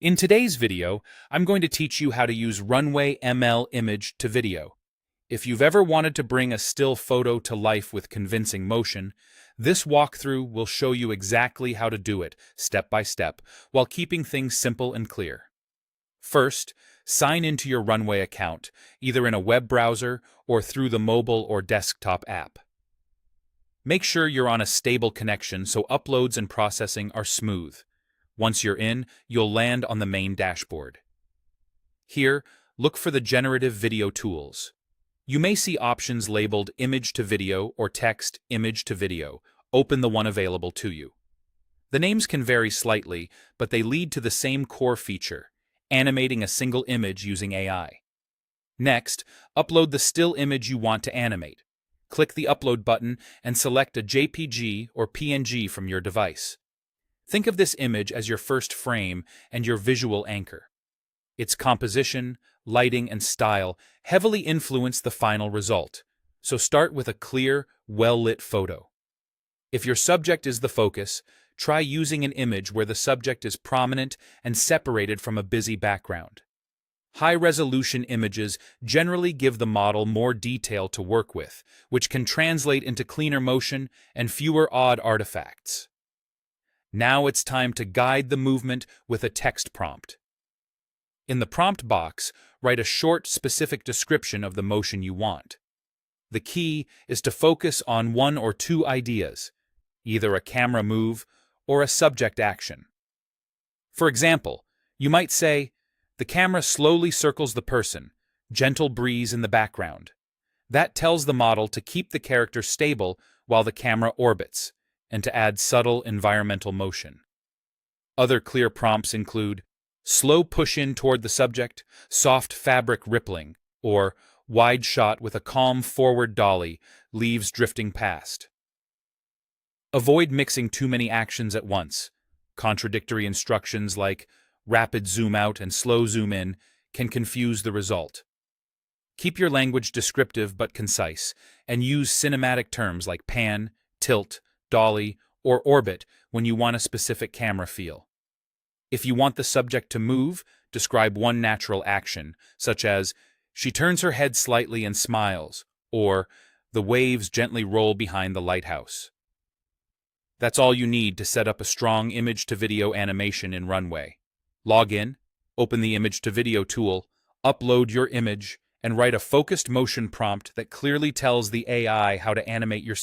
In today's video, I'm going to teach you how to use Runway ML Image to video. If you've ever wanted to bring a still photo to life with convincing motion, this walkthrough will show you exactly how to do it, step by step, while keeping things simple and clear. First, sign into your Runway account, either in a web browser or through the mobile or desktop app. Make sure you're on a stable connection so uploads and processing are smooth. Once you're in, you'll land on the main dashboard. Here, look for the Generative Video tools. You may see options labeled Image to Video or text Image to Video. Open the one available to you. The names can vary slightly, but they lead to the same core feature, animating a single image using AI. Next, upload the still image you want to animate. Click the Upload button and select a JPG or PNG from your device. Think of this image as your first frame and your visual anchor. Its composition, lighting, and style heavily influence the final result, so start with a clear, well-lit photo. If your subject is the focus, try using an image where the subject is prominent and separated from a busy background. High-resolution images generally give the model more detail to work with, which can translate into cleaner motion and fewer odd artifacts. Now it's time to guide the movement with a text prompt. In the prompt box, write a short, specific description of the motion you want. The key is to focus on one or two ideas, either a camera move or a subject action. For example, you might say, "The camera slowly circles the person, gentle breeze in the background." That tells the model to keep the character stable while the camera orbits, and to add subtle environmental motion. Other clear prompts include slow push-in toward the subject, soft fabric rippling, or wide shot with a calm forward dolly, leaves drifting past. Avoid mixing too many actions at once. Contradictory instructions like rapid zoom out and slow zoom in can confuse the result. Keep your language descriptive but concise, and use cinematic terms like pan, tilt, dolly, or orbit when you want a specific camera feel. If you want the subject to move, describe one natural action, such as, "She turns her head slightly and smiles," or "The waves gently roll behind the lighthouse." That's all you need to set up a strong image-to-video animation in Runway. Log in, open the Image-to-Video tool, upload your image, and write a focused motion prompt that clearly tells the AI how to animate your